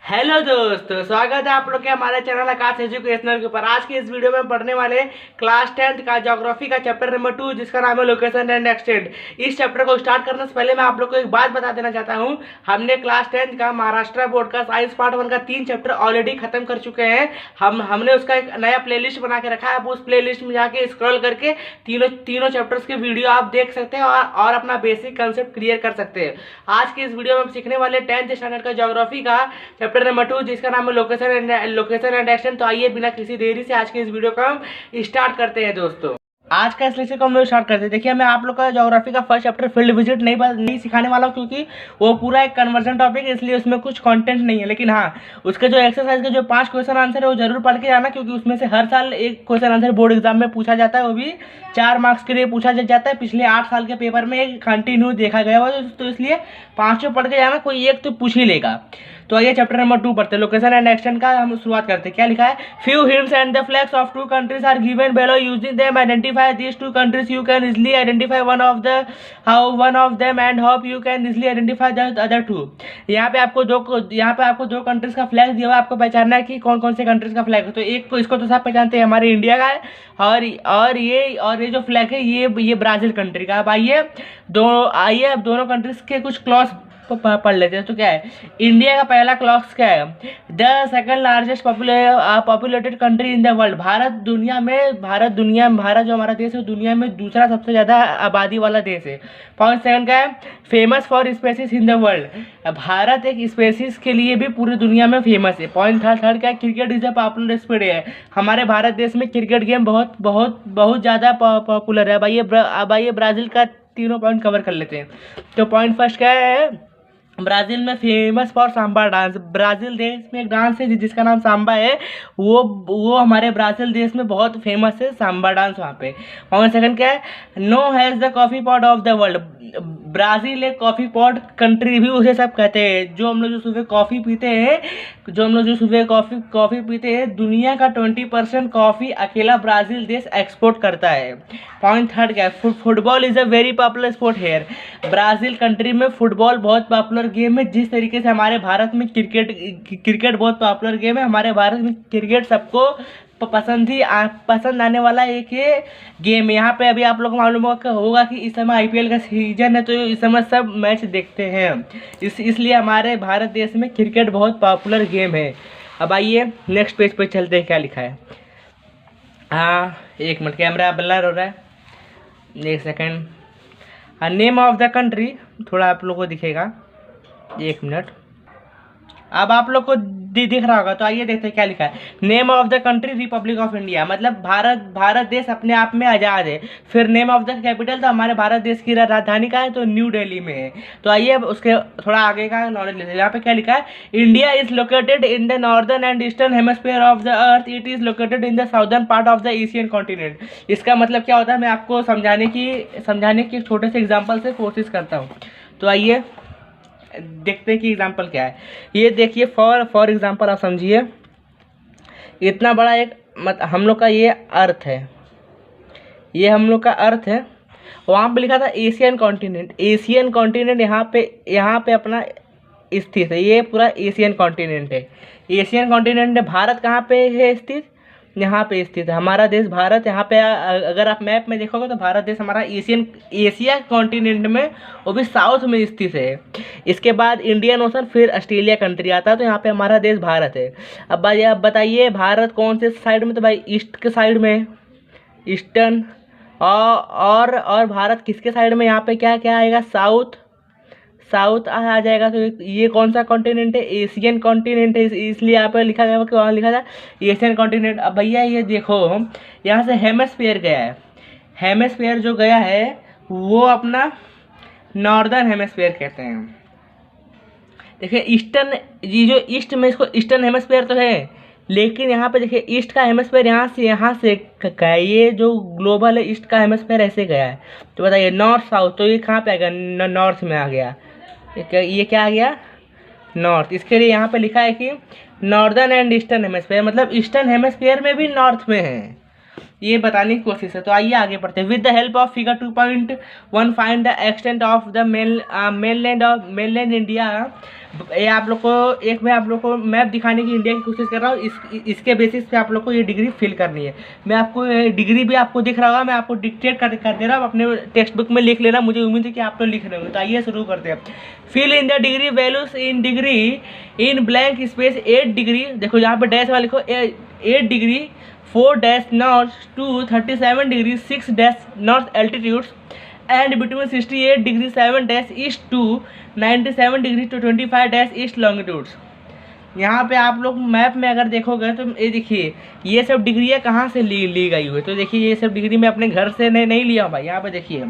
Hello दोस्तों, स्वागत है आप लोग के हमारे चैनल आकाश एजुकेशनल के ऊपर। आज के इस वीडियो में पढ़ने वाले क्लास 10th का ज्योग्राफी का चैप्टर नंबर 2 जिसका नाम है लोकेशन एंड एक्सटेंट। इस चैप्टर को स्टार्ट करने से पहले मैं आप लोग को एक बात बता देना चाहता हूं। हमने क्लास 10th का महाराष्ट्र बोर्ड का साइंस पार्ट 1 का 3 चैप्टर ऑलरेडी खत्म कर चुके हैं। हमने उसका एक नया प्लेलिस्ट बना के रखा है। आप उस प्लेलिस्ट में जाके स्क्रॉल करके तीनों चैप्टर्स के वीडियो आप देख सकते हैं और अपना बेसिक कंसेप्ट क्लियर कर सकते हैं। आज के इस वीडियो में हम सीखने वाले 10th स्टैंडर्ड का ज्योग्राफी का चैप्टर नंबर 2 जिसका नाम है लोकेशन एंड एक्सटेंट। तो आइए बिना किसी देरी से आज के इस वीडियो को हम स्टार्ट करते हैं दोस्तों। आज का इस लेक्चर को हम लोग स्टार्ट करते हैं। देखिए, मैं आप लोग का ज्योग्राफी का फर्स्ट चैप्टर फील्ड विजिट नहीं सिखाने वाला हूँ क्योंकि वो पूरा एक कन्वर्जन टॉपिक है, इसलिए उसमें कुछ कंटेंट नहीं है। लेकिन हाँ, उसके जो एक्सरसाइज के जो 5 क्वेश्चन आंसर है वो जरूर पढ़ के जाना, क्योंकि उसमें से हर साल एक क्वेश्चन आंसर बोर्ड एग्जाम में पूछा जाता है। वो भी 4 मार्क्स के लिए पूछा जाता है। पिछले 8 साल के पेपर में एक कंटिन्यू देखा गया हुआ, तो इसलिए 5 पढ़ के जाना, कोई एक तो पूछ ही लेगा। तो आइए चैप्टर नंबर 2 पढ़ते हैं। लोकेशन एंड एक्सटेंट का हम शुरुआत करते हैं। क्या लिखा है? Few hints and the flags of 2 countries are given below. Using them identify these 2 countries. You can easily identify one of them and hope you can easily identify the other 2। यहाँ पे आपको दो कंट्रीज का flag दिया हुआ है। आपको पहचानना है कि कौन कौन से कंट्रीज का फ्लैग है। तो एक को इसको तो सब पहचानते हैं, हमारे इंडिया का है। और ये जो फ्लैग है ये ब्राजील कंट्री का। अब आइए अब दोनों कंट्रीज के कुछ क्लॉज पढ़ लेते हैं। तो क्या है? इंडिया का पहला क्लॉज क्या है? The second largest populated country in the world. Bharat जो हमारा देश है दुनिया में दूसरा सबसे ज़्यादा आबादी वाला देश है। पॉइंट सेकंड क्या है? Famous for species in the world. Bharat एक स्पेसीज के लिए भी पूरी दुनिया में फेमस है। पॉइंट थर्ड क्या है? Cricket is a popular sport है। हमारे भारत देश में क्रिकेट गेम बहुत ज़्यादा पॉपुलर है। अब आइए ब्राज़ील का तीनों पॉइंट कवर कर लेते हैं। तो पॉइंट फर्स्ट क्या है? ब्राज़ील में famous for Samba dance. Brazil देश में एक डांस है जिसका नाम सांबा है। वो हमारे ब्राज़ील देश में बहुत फेमस है, सांबा डांस वहाँ पे। और सेकंड क्या है? Know has the coffee pot of the world. Brazil एक कॉफ़ी पॉट कंट्री भी उसे सब कहते हैं। जो सुबह कॉफ़ी पीते हैं, दुनिया का 20% कॉफ़ी अकेला ब्राज़ील देश एक्सपोर्ट करता है। पॉइंट थर्ड क्या है? Football is a very popular sport here. Brazil country में फुटबॉल बहुत पॉपुलर गेम है। जिस तरीके से हमारे भारत में क्रिकेट बहुत पॉपुलर गेम है, हमारे भारत में क्रिकेट सबको पसंद आने वाला एक ये गेम है। यहाँ पे अभी आप लोग को मालूम होगा कि इस समय आईपीएल का सीजन है, तो इस समय सब मैच देखते हैं। इसलिए हमारे भारत देश में क्रिकेट बहुत पॉपुलर गेम है। अब आइए नेक्स्ट पेज पे चलते हैं। क्या लिखा है? हाँ, एक मिनट, कैमरा ब्लर हो रहा है, एक second. Name of the country थोड़ा आप लोग को दिखेगा, एक मिनट। अब आप लोग को दिख रहा होगा। तो आइए देखते हैं क्या लिखा है। Name of the country Republic of India, मतलब भारत देश अपने आप में आज़ाद है। फिर नेम ऑफ द कैपिटल, तो हमारे भारत देश की राजधानी का है, तो न्यू दिल्ली में है। तो आइए अब उसके थोड़ा आगे का नॉलेज लेते हैं। यहाँ पे क्या लिखा है? India is located in the northern and eastern hemisphere of the earth. It is located in the southern part of the Asian continent. इसका मतलब क्या होता है मैं आपको समझाने की छोटे से एग्जाम्पल से कोशिश करता हूँ। तो आइए देखते हैं कि एग्जाम्पल क्या है। ये देखिए, फॉर एग्जाम्पल आप समझिए, इतना बड़ा एक हम लोग का ये अर्थ है, ये हम लोग का अर्थ है। वहाँ पे लिखा था एशियन कॉन्टिनेंट। यहाँ पे अपना स्थित है। ये पूरा एशियन कॉन्टिनेंट है। भारत कहाँ पे है स्थित? यहाँ पे स्थित है हमारा देश भारत। यहाँ पे अगर आप मैप में देखोगे तो भारत देश हमारा एशिया कॉन्टिनेंट में, वो भी साउथ में स्थित है। इसके बाद इंडियन ओशन, फिर ऑस्ट्रेलिया कंट्री आता है। तो यहाँ पे हमारा देश भारत है। अब भाई आप बताइए भारत कौन से साइड में? तो भाई ईस्ट के साइड में, ईस्टर्न। और भारत किसके साइड में? यहाँ पे क्या क्या आएगा? साउथ आ जाएगा। तो ये कौन सा कॉन्टिनेंट है? एशियन कॉन्टिनेंट है। इसलिए यहाँ पर लिखा गया कि वहाँ लिखा था एशियन कॉन्टिनेंट। अब भैया ये देखो, यहाँ से हेमिस्फीयर गया है। हेमिस्फीयर जो गया है वो अपना नॉर्दर्न हेमिस्फीयर कहते हैं। देखिए ईस्टर्न, ये जो ईस्ट में, इसको ईस्टर्न हेमिस्फीयर तो है, लेकिन यहाँ पे देखिए ईस्ट का हेमिस्फीयर यहाँ से गया है। ये जो ग्लोबल है ईस्ट का हेमिस्फीयर ऐसे गया है। तो बताइए नॉर्थ साउथ, तो ये कहाँ पे आ गया? नॉर्थ में आ गया। ये क्या आ गया? नॉर्थ। इसके लिए यहाँ पे लिखा है कि नॉर्दर्न एंड ईस्टर्न हेमिस्फीयर, मतलब ईस्टर्न हेमिस्फीयर में भी नॉर्थ में है। ये बताने की कोशिश है। तो आइए आगे बढ़ते हैं। With the help of figure 2.1 find the extent of the mainland India. ये आप लोग को एक मैं आप लोग को मैप दिखाने की इंडिया की कोशिश कर रहा हूँ। इसके बेसिस पे आप लोग को ये डिग्री फिल करनी है। मैं आपको डिग्री भी आपको दिख रहा होगा, मैं आपको डिक्टेट कर दे रहा हूँ, अपने टेक्स्ट बुक में लिख लेना। मुझे उम्मीद है कि आप लोग लिख रहे होंगे। तो आइए शुरू करते हैं। Fill in the degree values in degree in blank space 8 degree. देखो यहाँ पे डैश वाला लिखो 8 degree 4 dash north to 37 degree 6 dash north altitudes and between 68 degree 7 dash east to 97 degree to 25 dash east longitudes. यहाँ पे आप लोग map में अगर देखोगे तो ये देखिए ये सब डिग्रियाँ कहाँ से ली गई हुई। तो देखिए ये सब डिग्री मैं अपने घर से नहीं लिया हूँ भाई। यहाँ पे देखिए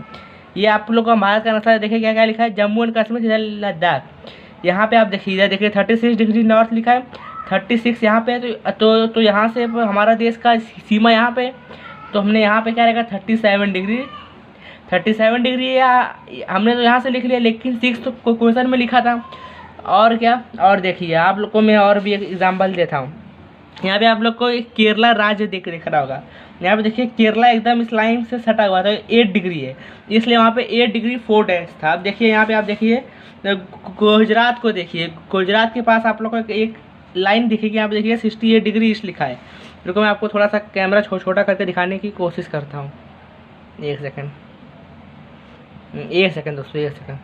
ये आप लोग का भारत का नक्शा देखिए क्या क्या लिखा है, जम्मू एंड कश्मीर इधर लद्दाख। यहाँ पे आप देखिए इधर देखिए 36 डिग्री नॉर्थ लिखा है, 36 यहाँ पे। तो यहाँ से हमारा देश का सीमा यहाँ पे, तो हमने यहाँ पे क्या रहेगा 37 डिग्री 37 डिग्री। या हमने तो यहाँ से लिख लिया, लेकिन 6 तो क्वेश्चन में लिखा था। और क्या, और देखिए आप लोग को मैं और भी एक एग्जाम्पल देता हूँ। यहाँ पे आप लोग को एक केरला राज्य दिख रहा होगा। यहाँ पे देखिए केरला एकदम इस लाइन से सटा हुआ था, 8 डिग्री है, इसलिए वहाँ पे 8 डिग्री 4 डैश था। अब देखिए यहाँ पे आप देखिए गुजरात को देखिए, गुजरात के पास आप लोग को एक लाइन दिखेगी। यहाँ पे देखिए 68 डिग्री ईस्ट लिखा है। रुको मैं आपको थोड़ा सा कैमरा छोटा करके दिखाने की कोशिश करता हूँ। एक सेकेंड दोस्तों, एक सेकेंड।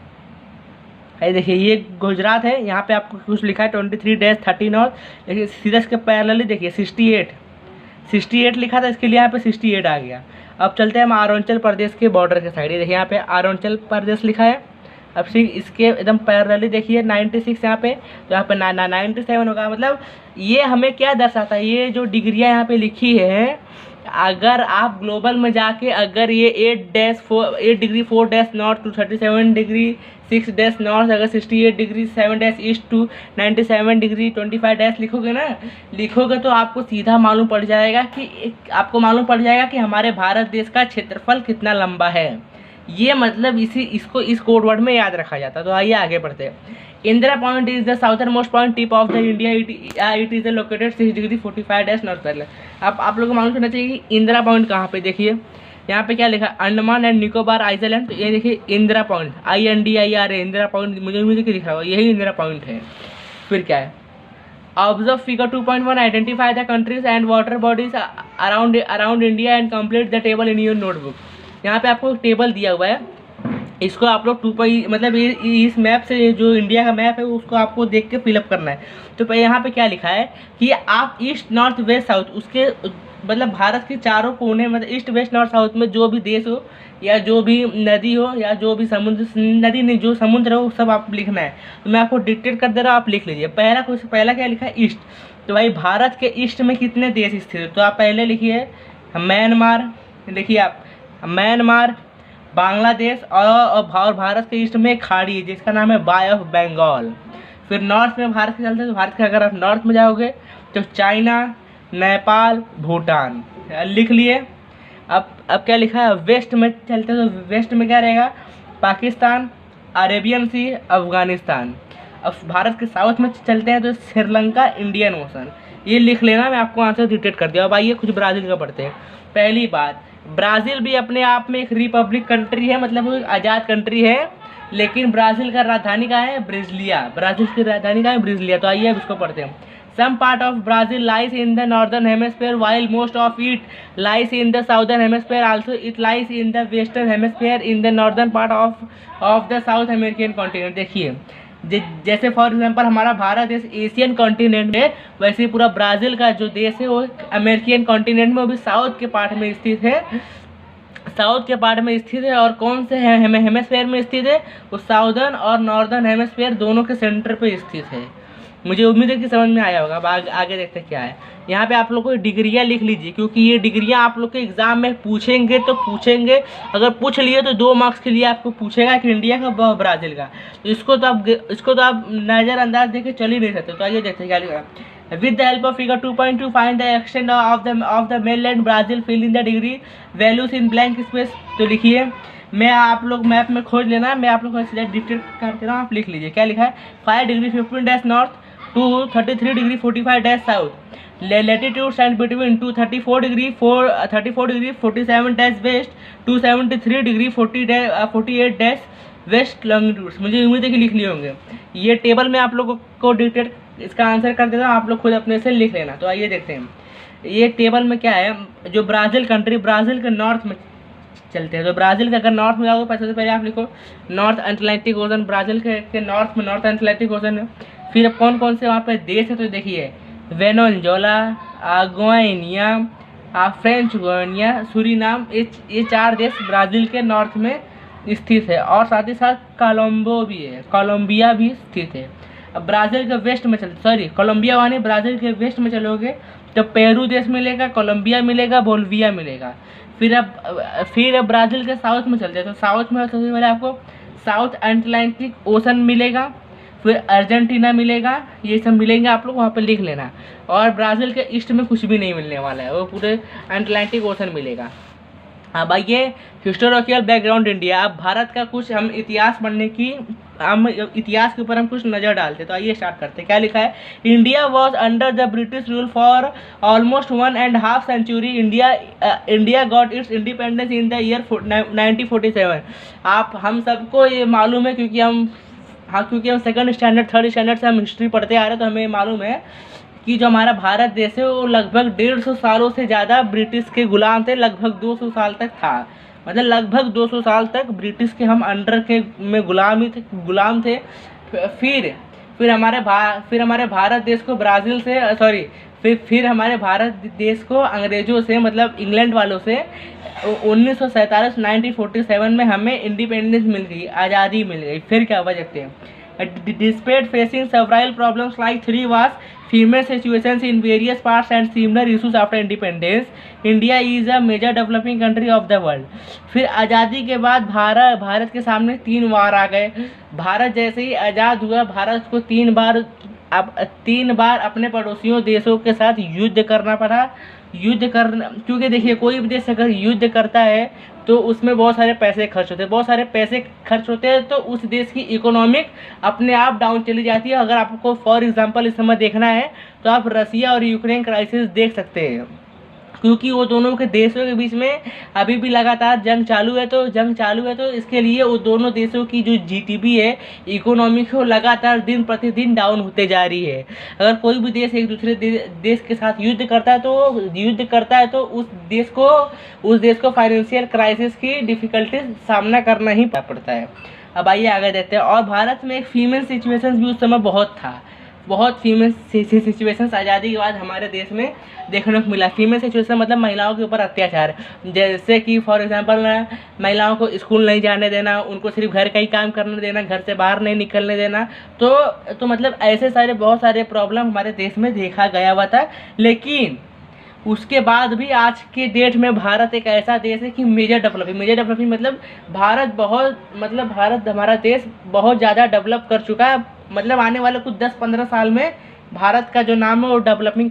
देखिए ये गुजरात है, यहाँ पे आपको कुछ लिखा है 23 डैश 30 नॉर्थ, लेकिन सीधा इसके पैरेलली देखिए 68 लिखा था, इसके लिए यहाँ पे 68 आ गया। अब चलते हैं हम अरुणाचल प्रदेश के बॉर्डर के साइड। ये देखिए यहाँ पे अरुणाचल प्रदेश लिखा है। अब फिर इसके एकदम पैरेलली देखिए 96 यहाँ पे, तो यहाँ पे 97 होगा। मतलब ये हमें क्या दर्शाता है, ये जो डिग्रियाँ यहाँ पे लिखी है, अगर आप ग्लोबल में जाके अगर ये 8 degree 4 dash north to 37 degree 6 dash north, अगर 68 degree 7 dash east to 97 degree 25 dash लिखोगे तो आपको सीधा मालूम पड़ जाएगा कि हमारे भारत देश का क्षेत्रफल कितना लंबा है। ये मतलब इस कोड वर्ड में याद रखा जाता है। तो आइए आगे बढ़ते हैं। Indira point is the southern most point tip of the India. It is located 6 degree 45 dash north parallel. अब आप लोगों को मालूम होना चाहिए कि इंदिरा पॉइंट कहाँ पे। देखिए यहाँ पे क्या लिखा है, अंडमान एंड निकोबार आइलैंड। तो ये देखिए Indira point INDIRA Indira point, मुझे दिख रहा होगा, यही इंदिरा पॉइंट है। फिर क्या है, observe figure 2.1 identify the countries and water bodies around India and complete the table in your notebook. यहाँ पे आपको टेबल दिया हुआ है, इसको आप लोग मतलब इस मैप से जो इंडिया का मैप है उसको आपको देख के फिलअप करना है। तो यहाँ पे क्या लिखा है कि आप ईस्ट नॉर्थ वेस्ट साउथ, उसके मतलब भारत के चारों कोने, मतलब ईस्ट वेस्ट नॉर्थ साउथ में जो भी देश हो या जो भी नदी हो या जो भी समुद्र, नदी नहीं जो समुद्र हो, सब आप लिखना है। तो मैं आपको डिक्टेट कर दे रहा हूँ, आप लिख लीजिए। पहला क्या लिखा है, ईस्ट। तो भाई भारत के ईस्ट में कितने देश स्थित है, तो आप पहले लिखिए म्यांमार, देखिए आप म्यांमार, बांग्लादेश और भारत के ईस्ट में खाड़ी है जिसका नाम है बाय ऑफ बंगाल। फिर नॉर्थ में भारत के चलते हैं, तो भारत के अगर आप नॉर्थ में जाओगे तो चाइना, नेपाल, भूटान लिख लिए। अब क्या लिखा है, वेस्ट में चलते हैं, तो वेस्ट में क्या रहेगा, पाकिस्तान, अरेबियन सी, अफगानिस्तान। अब भारत के साउथ में चलते हैं तो श्रीलंका, इंडियन ओशन। ये लिख लेना, मैं आपको आंसर डिक्टेट कर दिया। अब आइए कुछ ब्राज़ील का पढ़ते हैं। पहली बात, ब्राज़ील भी अपने आप में एक रिपब्लिक कंट्री है, मतलब वो आज़ाद कंट्री है, लेकिन ब्राज़ील का राजधानी कहाँ है, ब्राज़िलिया। ब्राज़ील की राजधानी कहाँ है, ब्राज़िलिया। तो आइए अब इसको पढ़ते हैं। Some part of Brazil lies in the northern hemisphere while most of it lies in the southern hemisphere. Also it lies in the western hemisphere in the northern part of the South American continent. देखिए जैसे for example हमारा भारत देश Asian continent में, वैसे पूरा Brazil का जो देश है वो अमेरिकन कॉन्टिनेंट में, वो भी साउथ के पार्ट में स्थित है, और कौन से हेमिस्फीयर में स्थित है, वो साउदर्न और नॉर्दर्न हेमिस्फीयर दोनों के सेंटर पे स्थित है। मुझे उम्मीद है कि समझ में आया होगा। अब आगे देखते हैं क्या है। यहाँ पे आप लोग को डिग्रियाँ लिख लीजिए, क्योंकि ये डिग्रियाँ आप लोग के एग्जाम में पूछेंगे। अगर पूछ लिए तो 2 मार्क्स के लिए आपको पूछेगा कि इंडिया का ब्राज़ील का। तो इसको तो आप नज़रअंदाज देके चल ही नहीं सकते। तो आइए देखते हैं क्या लिखा है। With the help of figure 2.2 find the extent of the mainland Brazil, fill in the degree values in blank space. तो लिखिए, मैं आप लोग मैप में खोज लेना, मैं आप लोग को सीधा डिक्टेट कर दे रहा हूँ, आप लिख लीजिए। क्या लिखा है, 5 degree 15 dash north to 33 degree 45 dash south. Latitude and between 234 degree 34 degree 47 dash west, 273 degree 48 dash waste longitudes. मुझे उम्मीद है कि लिख लिए होंगे। ये टेबल में आप लोगों को डिटेल इसका आंसर कर देता हूँ, आप लोग खुद अपने से लिख लेना। तो आइए देखते हैं ये टेबल में क्या है। जो ब्राज़ील कंट्री, ब्राज़ील के नॉर्थ में चलते हैं। तो ब्राज़ील के अगर नॉर्थ में जाओगे सबसे पहले आप लिखो नॉर्थ अटलांटिक ओशन। ब्राज़ील के नॉर्थ में नॉर्थ अटलांटिक ओशन है। फिर अब कौन कौन से वहाँ पे देश है तो देखिए Venezuela, Guyana, French Guiana, Suriname, ये 4 देश ब्राज़ील के नॉर्थ में स्थित है। और साथ ही साथ कोलंबो भी है, कोलंबिया भी स्थित है। अब ब्राज़ील के वेस्ट में कोलंबिया वानी ब्राज़ील के वेस्ट में चलोगे तो पेरू देश मिलेगा, कोलंबिया मिलेगा, बोलिविया मिलेगा। फिर अब ब्राज़ील के साउथ में चलते हैं। तो साउथ में सबसे पहले आपको साउथ अटलांटिक ओशन मिलेगा, फिर अर्जेंटीना मिलेगा, ये सब मिलेंगे, आप लोग वहाँ पे लिख लेना। और ब्राज़ील के ईस्ट में कुछ भी नहीं मिलने वाला है, वो पूरे अटलांटिक ओशन मिलेगा। अब आइए हिस्टोरिकल बैकग्राउंड इंडिया। अब भारत का कुछ हम इतिहास पढ़ने की हम इतिहास के ऊपर हम कुछ नज़र डालते। तो आइए स्टार्ट करते हैं। क्या लिखा है, India was under the British rule for almost 1.5 century. India got its independence in the year 1947। हम सबको ये मालूम है क्योंकि हम सेकंड स्टैंडर्ड थर्ड स्टैंडर्ड से हम हिस्ट्री पढ़ते आ रहे हैं। तो हमें मालूम है कि जो हमारा भारत देश है वो लगभग 150 सालों से ज़्यादा ब्रिटिश के गुलाम थे। लगभग 200 साल तक था, मतलब लगभग 200 साल तक ब्रिटिश के हम अंडर के में गुलाम थे। फिर हमारे भारत देश को ब्राज़ील से फिर हमारे भारत देश को अंग्रेज़ों से, मतलब इंग्लैंड वालों से 1947 1947 में हमें इंडिपेंडेंस मिल गई, आज़ादी मिल गई। फिर क्या हुआ देखते हैं। Despite facing several problems like 3 wars, female situations in various parts and similar issues after independence, India is a major developing country of the world। फिर आज़ादी के बाद भारत के सामने 3 वार आ गए। भारत जैसे ही आज़ाद हुआ, भारत को 3 बार अपने पड़ोसियों देशों के साथ युद्ध करना पड़ा। क्योंकि देखिए कोई भी देश अगर युद्ध करता है तो उसमें बहुत सारे पैसे खर्च होते हैं, तो उस देश की इकोनॉमिक अपने आप डाउन चली जाती है। अगर आपको फॉर एग्जांपल इस समय देखना है तो आप रसिया और यूक्रेन क्राइसिस देख सकते हैं, क्योंकि वो दोनों के देशों के बीच में अभी भी लगातार जंग चालू है। तो इसके लिए वो दोनों देशों की जो जीडीपी है, इकोनॉमी है, लगातार दिन प्रतिदिन डाउन होते जा रही है। अगर कोई भी देश एक दूसरे देश के साथ युद्ध करता है तो उस देश को फाइनेंशियल क्राइसिस की डिफ़िकल्टी सामना करना ही पड़ता है। अब आइए आगे देखते हैं। और भारत में एक फीमेल सिचुएशन भी उस समय बहुत फीमेल सिचुएशंस आज़ादी के बाद हमारे देश में देखने को मिला। फीमेल सिचुएशन मतलब महिलाओं के ऊपर अत्याचार, जैसे कि फॉर एग्जांपल महिलाओं को स्कूल नहीं जाने देना, उनको सिर्फ घर का ही काम करने देना, घर से बाहर नहीं निकलने देना। तो मतलब ऐसे बहुत सारे प्रॉब्लम हमारे देश में देखा गया हुआ था। लेकिन उसके बाद भी आज के डेट में भारत एक ऐसा देश है कि मेजर डेवलपिंग मतलब भारत हमारा देश बहुत ज़्यादा डेवलप कर चुका है। मतलब आने वाले कुछ 10-15 साल में भारत का जो नाम है वो डेवलपिंग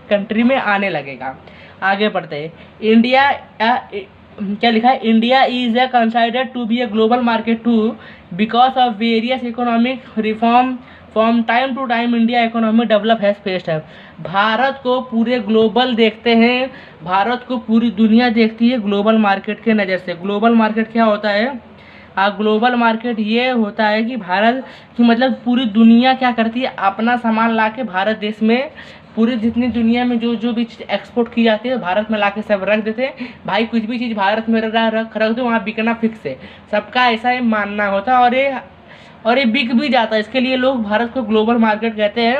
कंट्री में आने लगेगा। आगे बढ़ते हैं। इंडिया क्या लिखा है, India is considered to be a global market too because of various economic reform from time to time. India economy develop has faced है। भारत को पूरे ग्लोबल देखते हैं, भारत को पूरी दुनिया देखती है ग्लोबल मार्केट के नज़र से। ग्लोबल मार्केट क्या होता है, ग्लोबल मार्केट ये होता है कि भारत की मतलब पूरी दुनिया क्या करती है, अपना सामान ला के भारत देश में, पूरी जितनी दुनिया में जो भी चीज़ एक्सपोर्ट की जाती है भारत में ला के सब रख देते हैं। भाई कुछ भी चीज़ भारत में रख दो, वहाँ बिकना फिक्स है, सबका ऐसा ही मानना होता है। और ये बिक भी जाता है। इसके लिए लोग भारत को ग्लोबल मार्केट कहते हैं।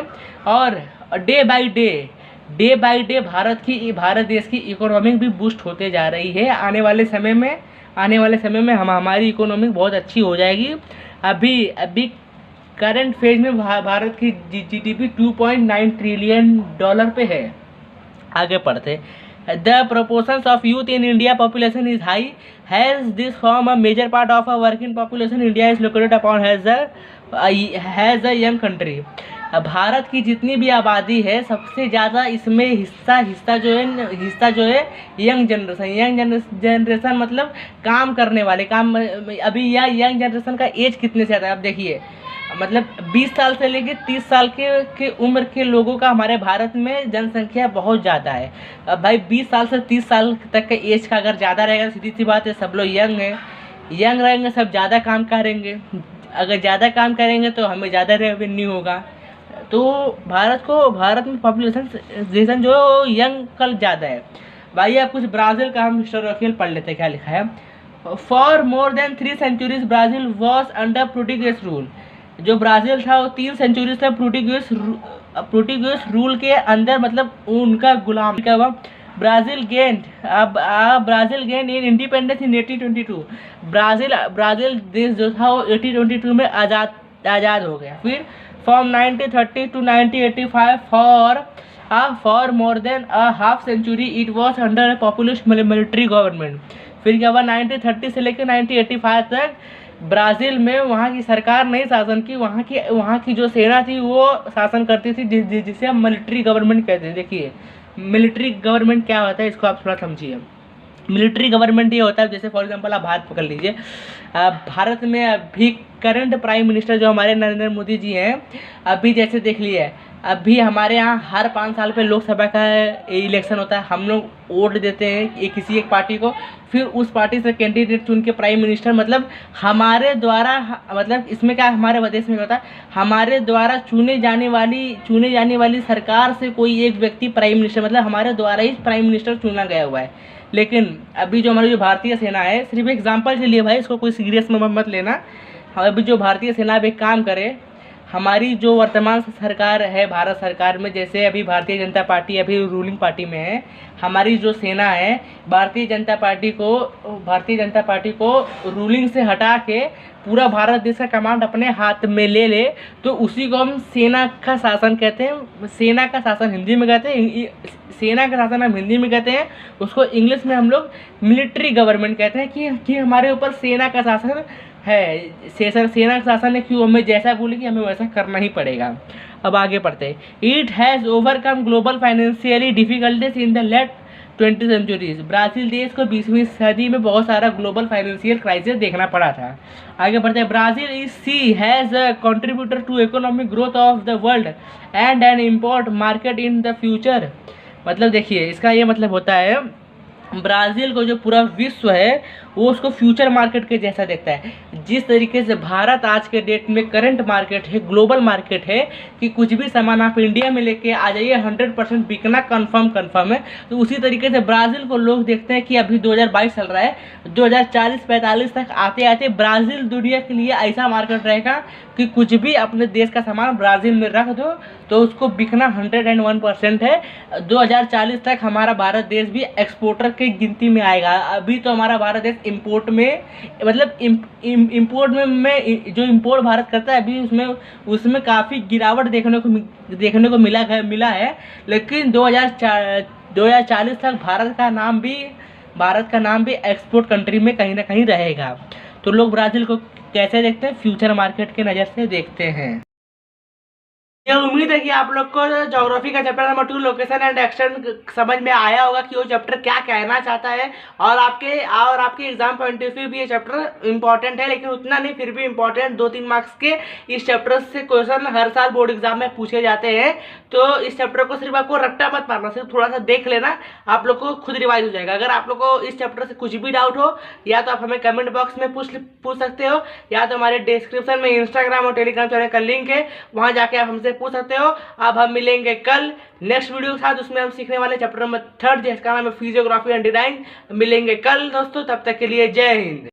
और डे बाय डे भारत देश की इकोनॉमी भी बूस्ट होते जा रही है। आने वाले समय में हमारी इकोनॉमी बहुत अच्छी हो जाएगी। अभी करंट फेज में भारत की जीडीपी $2.9 ट्रिलियन पे है। आगे पढ़ते। The proportions of youth in India population is high. Has this form a major part of a working population? India is located upon has a young country. Bharat की जितनी भी आबादी है सबसे ज़्यादा इसमें हिस्सा जो है यंग जनरेशन मतलब काम करने वाले। अभी यंग जनरेशन का एज कितने से आता है, अब देखिए मतलब 20 साल से लेके 30 साल के उम्र के लोगों का हमारे भारत में जनसंख्या बहुत ज़्यादा है। अब भाई 20 साल से 30 साल तक का एज का अगर ज़्यादा रहेगा, सीधी सी बात है सब लोग यंग हैं, यंग रहेंगे, सब ज़्यादा काम करेंगे। अगर ज़्यादा काम करेंगे तो हमें ज़्यादा रेवेन्यू होगा। तो भारत में पॉपुलेशन जो यंग कल ज़्यादा है। भाई आप कुछ ब्राज़ील का हम हिस्टोरिकल पढ़ लेते हैं, क्या लिखा है। For more than 3 centuries Brazil was under Portuguese rule. जो ब्राज़ील था वो 3 सेंचुरीज तक पोर्टुगीज रूल के अंदर, मतलब उनका गुलाम क्या हुआ। Brazil gained in independence in 1822। Brazil देश जो था वो 1822 में आज़ाद हो गया। फिर from 1930 to 1985 for more than a half century it was under populist military government. फिर क्या हुआ, 1930 से लेकर 1985 तक ब्राज़ील में वहाँ की सरकार नहीं शासन की, वहाँ की जो सेना थी वो शासन करती थी, जिसे हम मिलिट्री गवर्नमेंट कहते हैं। देखिए मिलिट्री गवर्नमेंट क्या होता है, इसको आप थोड़ा समझिए। मिलिट्री गवर्नमेंट ये होता है, जैसे फॉर एग्जांपल आप भारत पकड़ लीजिए। भारत में अभी करंट प्राइम मिनिस्टर जो हमारे नरेंद्र मोदी जी हैं, अभी जैसे देख लिए, अभी हमारे यहाँ हर 5 साल पे लोकसभा का इलेक्शन होता है। हम लोग वोट देते हैं किसी एक पार्टी को, फिर उस पार्टी से कैंडिडेट चुन के प्राइम मिनिस्टर, मतलब हमारे द्वारा, मतलब इसमें क्या हमारे देश में होता है, हमारे द्वारा चुने जाने वाली सरकार से कोई एक व्यक्ति प्राइम मिनिस्टर, मतलब हमारे द्वारा ही प्राइम मिनिस्टर चुना गया हुआ है। लेकिन अभी जो हमारी जो भारतीय सेना है, सिर्फ एग्जांपल के लिए भाई, इसको कोई सीरियस में मत लेना। अभी जो भारतीय सेना अभी काम करे, हमारी जो वर्तमान सरकार है भारत सरकार में, जैसे अभी भारतीय जनता पार्टी अभी रूलिंग पार्टी में है, हमारी जो सेना है भारतीय जनता पार्टी को रूलिंग से हटा के पूरा भारत देश का कमांड अपने हाथ में ले ले, तो उसी को हम सेना का शासन कहते हैं। सेना का शासन हिंदी में कहते हैं, सेना का शासन हम हिंदी में कहते हैं, उसको इंग्लिश में हम लोग मिलिट्री गवर्नमेंट कहते हैं कि हमारे ऊपर सेना का शासन है। सेना का शासन है, क्यों, हमें जैसा बोलेगी हमें वैसा करना ही पड़ेगा। अब आगे पढ़ते हैं। It has overcome global financially difficulties in the late 20 centuries. Brazil देश को 20वीं सदी में बहुत सारा ग्लोबल फाइनेंशियल क्राइसिस देखना पड़ा था। आगे बढ़ते हैं। Brazil is seen as contributor to economic growth of the world and an import market in the future. मतलब देखिए इसका ये मतलब होता है, ब्राज़ील को जो पूरा विश्व है वो उसको फ्यूचर मार्केट के जैसा देखता है। जिस तरीके से भारत आज के डेट में करंट मार्केट है, ग्लोबल मार्केट है, कि कुछ भी सामान आप इंडिया में लेके आ जाइए 100% बिकना कन्फर्म है, तो उसी तरीके से ब्राज़ील को लोग देखते हैं कि अभी 2022 चल रहा है, 2040-45 तक आते आते ब्राज़ील दुनिया के लिए ऐसा मार्केट रहेगा कि कुछ भी अपने देश का सामान ब्राज़ील में रख दो तो उसको बिकना 101% है। 2040 तक हमारा भारत देश भी एक्सपोर्टर की गिनती में आएगा। अभी तो हमारा भारत देश इंपोर्ट में, मतलब इंपोर्ट में जो इंपोर्ट भारत करता है, अभी उसमें काफ़ी गिरावट देखने को मिला है। लेकिन 2040 तक भारत का नाम भी एक्सपोर्ट कंट्री में कहीं ना कहीं रहेगा। तो लोग ब्राज़ील को कैसे देखते हैं, फ्यूचर मार्केट के नज़र से देखते हैं। ये उम्मीद है कि आप लोग को ज्योग्राफी का chapter number 2 location and extent समझ में आया होगा कि वो चैप्टर क्या कहना चाहता है, और आपके एग्जाम पॉइंट ऑफ व्यू भी ये चैप्टर इंपॉर्टेंट है, लेकिन उतना नहीं, फिर भी इंपॉर्टेंट। 2-3 मार्क्स के इस चैप्टर से क्वेश्चन हर साल बोर्ड एग्जाम में पूछे जाते हैं। तो इस चैप्टर को सिर्फ आपको रट्टा मत मारना, सिर्फ थोड़ा सा देख लेना, आप लोग को खुद रिवाइज हो जाएगा। अगर आप लोग को इस चैप्टर से कुछ भी डाउट हो, या तो आप हमें कमेंट बॉक्स में पूछ सकते हो, या तो हमारे डिस्क्रिप्शन में इंस्टाग्राम और टेलीग्राम चैनल का लिंक है, वहाँ जाके आप हमसे पूछ सकते हो। अब हम मिलेंगे कल नेक्स्ट वीडियो के साथ, उसमें हम सीखने वाले चैप्टर नंबर 3 जिसका नाम है फिजियोग्राफी एंड डिजाइन। मिलेंगे कल दोस्तों, तब तक के लिए जय हिंद।